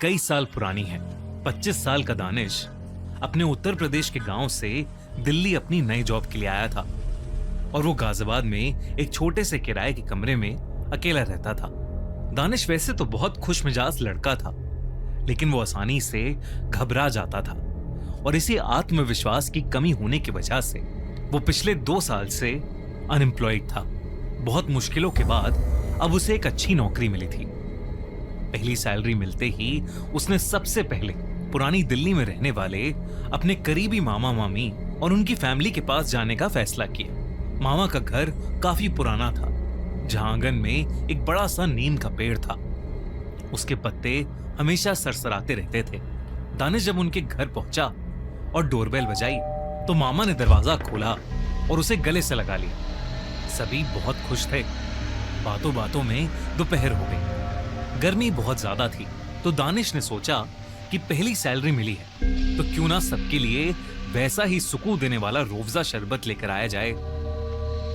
कई साल पुरानी है। 25 साल का दानिश अपने उत्तर प्रदेश के गांव से दिल्ली अपनी नई जॉब के लिए आया था और वो गाजियाबाद में एक छोटे से किराए के कमरे में अकेला रहता था। दानिश वैसे तो बहुत खुशमिजाज लड़का था, लेकिन वो आसानी से घबरा जाता था और इसी आत्मविश्वास की कमी होने की वजह से वो पिछले 2 साल से अनएम्प्लॉयड था। बहुत मुश्किलों के बाद अब उसे एक अच्छी नौकरी मिली थी। पहली सैलरी मिलते ही उसने सबसे पहले पुरानी दिल्ली में रहने वाले अपने करीबी मामा मामी और उनकी फैमिली के पास जाने का फैसला किया। मामा का घर काफी पुराना था, जहां आंगन में एक बड़ा सा नीम का पेड़ था। उसके पत्ते हमेशा सरसराते रहते थे। दानिश जब उनके घर पहुंचा और डोरबेल बजाई तो मामा ने दरवाजा खोला और उसे गले से लगा लिया। सभी बहुत खुश थे। बातों बातों में दोपहर हो गई। गर्मी बहुत ज्यादा थी, तो दानिश ने सोचा कि पहली सैलरी मिली है तो क्यों ना सबके लिए वैसा ही सुकून देने वाला रूअफ़ज़ा शरबत लेकर आया जाए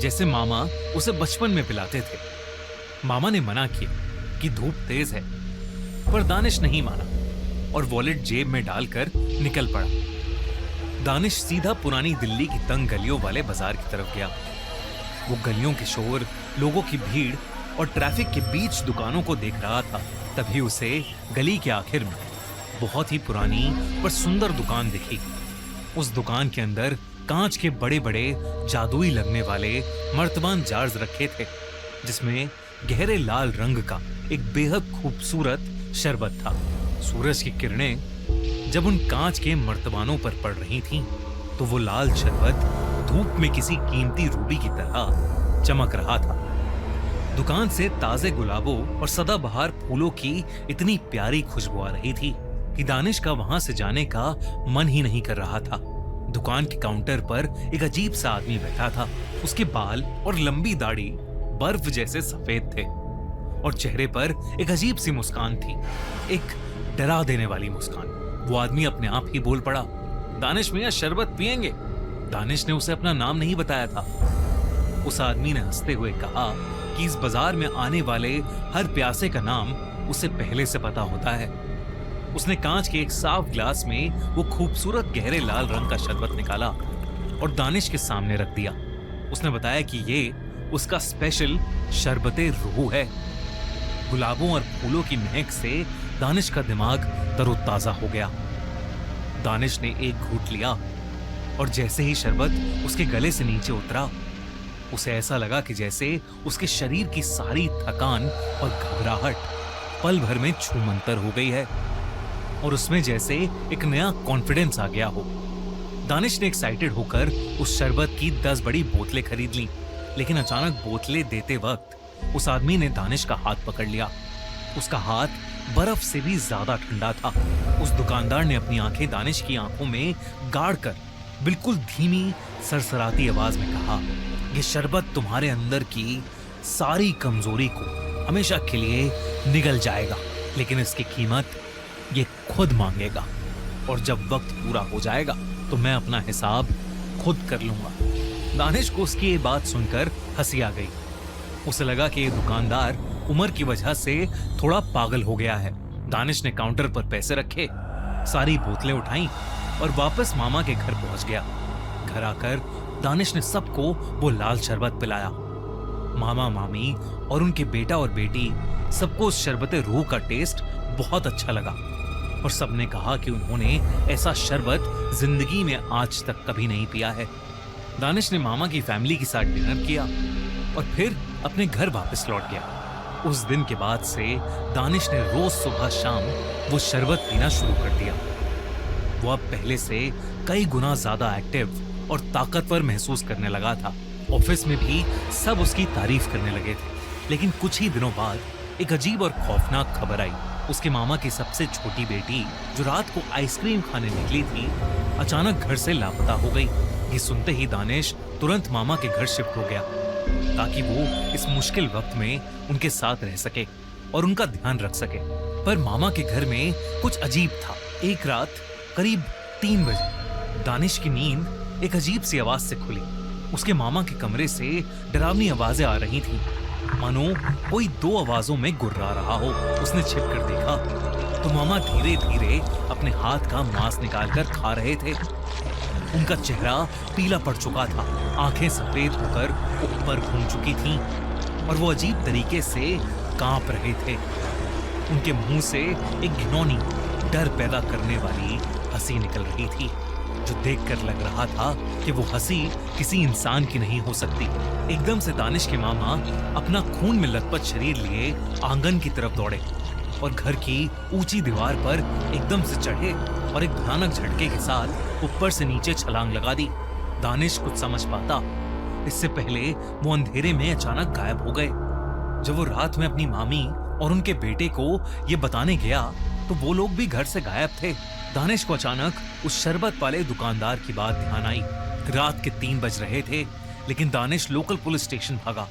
जैसे मामा उसे बचपन में पिलाते थे। मामा ने मना किया कि धूप तेज है, पर दानिश नहीं माना और वॉलेट जेब में डालकर निकल पड़ा। दानिश सीधा पुरानी दिल्ली की तंग गलियों वाले बाजार की तरफ गया। वो गलियों के शोर, लोगों की भीड़ और ट्रैफिक के बीच दुकानों को देख रहा था। तभी उसे गली के आखिर में बहुत ही पुरानी पर सुंदर दुकान दिखी। उस दुकान के अंदर कांच के बड़े बड़े जादुई लगने वाले मर्तबान जार्स रखे थे, जिसमें गहरे लाल रंग का एक बेहद खूबसूरत शरबत था। सूरज की किरणें जब उन कांच के मर्तबानों पर पड़ रही थीं, तो वो लाल शरबत धूप में किसी कीमती रूबी की तरह चमक रहा था। दुकान से ताजे गुलाबों और सदाबहार फूलों की इतनी प्यारी खुशबू आ रही थी कि दानिश का वहां से जाने का मन ही नहीं कर रहा था। दुकान के काउंटर पर एक अजीब सा आदमी बैठा था। उसके बाल और लंबी दाढ़ी बर्फ जैसे सफेद थे और चेहरे पर एक अजीब सी मुस्कान थी, एक डरा देने वाली मुस्कान। वो आदमी अपने आप ही बोल पड़ा, दानिश मियां शरबत पिएंगे? दानिश ने उसे अपना नाम नहीं बताया था। उस आदमी ने हंसते हुए कहा कि इस बाजार में आने वाले हर प्यासे का नाम उसे पहले से पता होता है। उसने कांच के एक साफ ग्लास में वो खूबसूरत गहरे लाल रंग का शरबत निकाला और दानिश के सामने रख दिया। उसने बताया कि ये उसका स्पेशल शरबते रूह है। गुलाबों और फूलों की महक से दानिश का दिमाग तरोताजा हो गया। दानिश ने एक घूंट लिया और जैसे ही शरबत उसके गले से नीचे उतरा, उसे ऐसा लगा कि जैसे उसके शरीर की सारी थकान और घबराहट पल भर में छूमंतर हो गई है और उसमें जैसे एक नया कॉन्फिडेंस आ गया हो। दानिश ने एक्साइटेड होकर उस शरबत की 10 बड़ी बोतलें खरीद लीं, लेकिन अचानक बोतलें देते वक्त उस आदमी ने दानिश का हाथ पकड़ लिया। उसका हाथ बर्फ से भी ज्यादा ठंडा था। उस दुकानदार ने अपनी आंखें दानिश की आंखों में गाड़कर बिल्कुल धीमी सरसराती आवाज में कहा, ये शरबत तुम्हारे अंदर की सारी कमजोरी को हमेशा के लिए निगल जाएगा, लेकिन इसकी कीमत ये खुद मांगेगा और जब वक्त पूरा हो जाएगा तो मैं अपना हिसाब खुद कर लूंगा। दानिश को उसकी ये बात सुनकर हंसी आ गई। उसे लगा कि ये दुकानदार उम्र की वजह से थोड़ा पागल हो गया है। दानिश ने काउंटर पर पैसे रखे, सारी बोतलें उठाई और वापस मामा के घर पहुंच गया। घर आकर दानिश ने सबको वो लाल शरबत पिलाया। मामा मामी और उनके बेटा और बेटी सबको उस शरबते रूह का टेस्ट बहुत अच्छा लगा और सबने कहा कि उन्होंने ऐसा शरबत जिंदगी में आज तक कभी नहीं पिया है। दानिश ने मामा की फैमिली के साथ डिनर किया और फिर अपने घर वापस लौट गया। उस दिन के बाद से दानिश ने रोज सुबह शाम वो शरबत पीना शुरू कर दिया। वो अब पहले से कई गुना ज्यादा एक्टिव और ताकतवर महसूस करने लगा था। ऑफिस में भी सब उसकी तारीफ करने लगे थे, लेकिन कुछ ही दिनों बाद एक अजीब और खौफनाक खबर आई। उसके मामा की सबसे छोटी बेटी, जो रात को आइसक्रीम खाने निकली थी, अचानक घर से लापता हो गई। ये सुनते ही दानिश तुरंत मामा के घर शिफ्ट हो गया ताकि वो इस मुश्किल वक्त में उनके साथ रह सके और उनका ध्यान रख सके। पर मामा के घर में कुछ अजीब था। एक रात करीब 3 बजे दानिश की नींद एक अजीब सी आवाज से खुली। उसके मामा के कमरे से डरावनी आवाजें आ रही थीं, मानो कोई 2 आवाजों में गुर्रा रहा हो। उसने छिपकर देखा तो मामा धीरे धीरे अपने हाथ का मांस निकालकर खा रहे थे। उनका चेहरा पीला पड़ चुका था, आंखें सफेद होकर ऊपर घूम चुकी थीं और वो अजीब तरीके से कांप रहे थे। उनके मुंह से एक घिनौनी, डर पैदा करने वाली हंसी निकल रही थी, जो देखकर लग रहा था कि वो हंसी किसी इंसान की नहीं हो सकती। एकदम से दानिश के मामा अपना खून में लथपथ शरीर लिए आंगन की तरफ दौड़े और घर की ऊंची दीवार पर एकदम से चढ़े और एक भयानक झटके के साथ ऊपर से नीचे छलांग लगा दी। दानिश कुछ समझ पाता इससे पहले वो अंधेरे में अचानक गायब हो गए। जब वो रात में अपनी मामी और उनके बेटे को ये बताने गया तो वो लोग भी घर से गायब थे। दानिश को अचानक उस शरबत वाले दुकानदार की बात ध्यान आई। रात के 3 बज रहे थे, लेकिन दानिश लोकल पुलिस स्टेशन भागा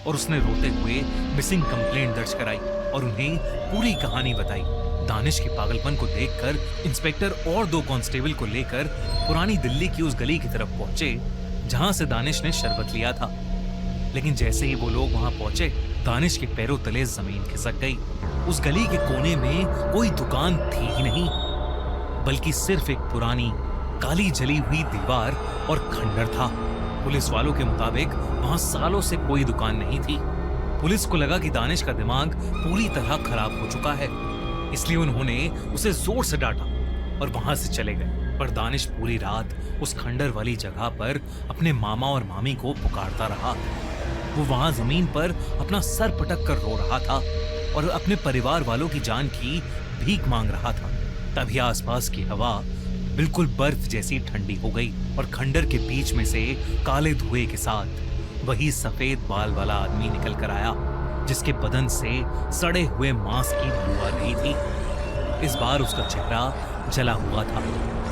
और उसने रोते हुए मिसिंग कंप्लेंट दर्ज कराई और उन्हें पूरी कहानी बताई। दानिश के पागलपन को देखकर इंस्पेक्टर और 2 कांस्टेबल को लेकर पुरानी दिल्ली की उस गली की तरफ पहुंचे जहां से दानिश ने शरबत लिया था। लेकिन जैसे ही वो लोग वहां पहुंचे, दानिश के पैरों तले जमीन खिसक गई। उस गली के कोने में कोई दुकान थी ही नहीं, बल्कि सिर्फ एक पुरानी काली जली हुई दीवार और खंडर था। पुलिस वालों के मुताबिक वहां सालों से कोई दुकान नहीं थी। पुलिस को लगा कि दानिश का दिमाग पूरी तरह खराब हो चुका है, इसलिए उन्होंने उसे जोर से डांटा और वहां से चले गए। पर दानिश पूरी रात उस खंडर वाली जगह पर अपने मामा और मामी को पुकारता रहा। वो वहां जमीन पर अपना सर पटक कर रो रहा था और अपने परिवार वालों की जान की भीख मांग रहा था। तभी आसपास की हवा बिल्कुल बर्फ जैसी ठंडी हो गई और खंडर के बीच में से काले धुएं के साथ वही सफेद बाल वाला आदमी निकल कर आया, जिसके बदन से सड़े हुए मांस की बू आ रही थी। इस बार उसका चेहरा जला हुआ था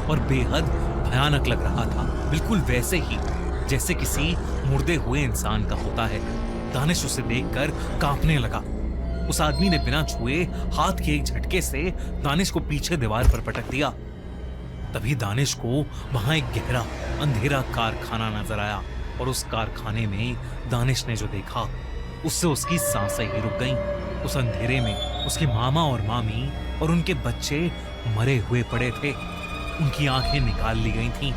और बेहद भयानक लग रहा था, बिल्कुल वैसे ही जैसे किसी मुर्दे हुए इंसान का होता है। दानिश उसे देखकर कांपने लगा। उस आदमी ने बिना छुए हाथ के एक झटके से दानिश को पीछे दीवार पर पटक दिया। तभी दानिश को वहां एक गहरा अंधेरा कारखाना नजर आया और उस कारखाने में दानिश ने जो देखा उससे उसकी सांसें ही रुक गईं। उस अंधेरे में उसके मामा और मामी और उनके बच्चे मरे हुए पड़े थे। उनकी आंखें निकाल ली गई थीं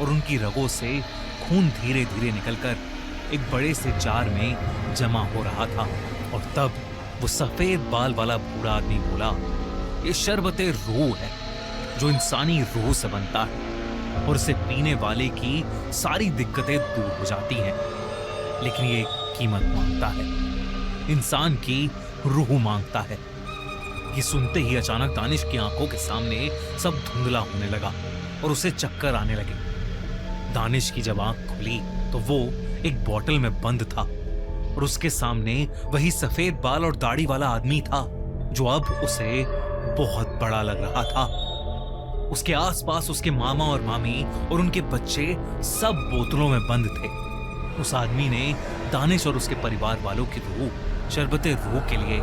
और उनकी रगों से खून धीरे धीरे निकलकर एक बड़े से जार में जमा हो रहा था। और तब वो सफेद बाल वाला बूढ़ा आदमी बोला, ये शरबते रूह है जो इंसानी रूह से बनता है और इसे पीने वाले की सारी दिक्कतें दूर हो जाती हैं, लेकिन ये कीमत मांगता है, इंसान की रूह मांगता है। ये सुनते ही अचानक दानिश की आंखों के सामने सब धुंधला होने लगा और उसे चक्कर आने लगे। दानिश की जब आंख खुली तो वो एक बोतल में बंद था और उसके सामने वही सफेद बाल और दाढ़ी वाला आदमी था जो अब उसे बहुत बड़ा लग रहा था। उसके आसपास उसके मामा और मामी और उनके बच्चे सब बोतलों में बंद थे। उस आदमी ने दानिश और उसके परिवार वालों की रूह शरबते रूह के लिए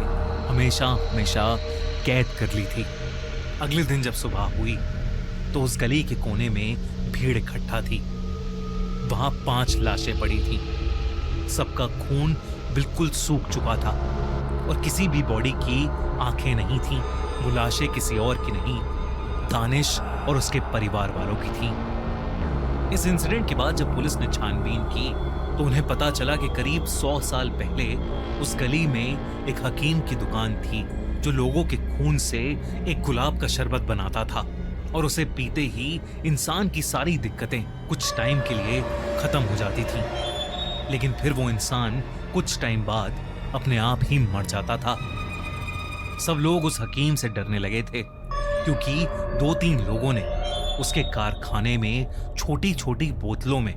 हमेशा हमेशा कैद कर ली थी। अगले दिन जब सुबह हुई तो उस गली के कोने में भीड़ इकट्ठा थी। वहां 5 लाशें पड़ी थी। सबका खून बिल्कुल सूख चुका था और किसी भी बॉडी की आंखें नहीं थीं। वो लाशें किसी और की नहीं, दानिश और उसके परिवार वालों की थीं। इस इंसिडेंट के बाद जब पुलिस ने छानबीन की तो उन्हें पता चला कि करीब 100 साल पहले उस गली में एक हकीम की दुकान थी जो लोगों के खून से एक गुलाब का शरबत बनाता था और उसे पीते ही इंसान की सारी दिक्कतें कुछ टाइम के लिए खत्म हो जाती थीं। लेकिन फिर वो इंसान कुछ टाइम बाद अपने आप ही मर जाता था। सब लोग उस हकीम से डरने लगे थे क्योंकि 2-3 लोगों ने उसके कारखाने में छोटी छोटी बोतलों में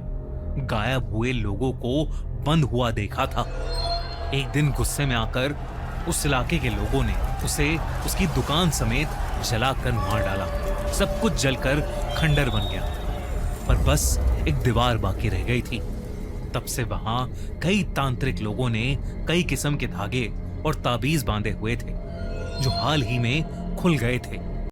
गायब हुए लोगों को बंद हुआ देखा था। एक दिन गुस्से में आकर उस इलाके के लोगों ने उसे उसकी दुकान समेत जलाकर मार डाला। सब कुछ जलकर खंडर बन गया, पर बस एक दीवार बाकी रह गई थी। तब से वहां कई तांत्रिक लोगों ने कई किस्म के धागे और ताबीज बांधे हुए थे जो हाल ही में खुल गए थे।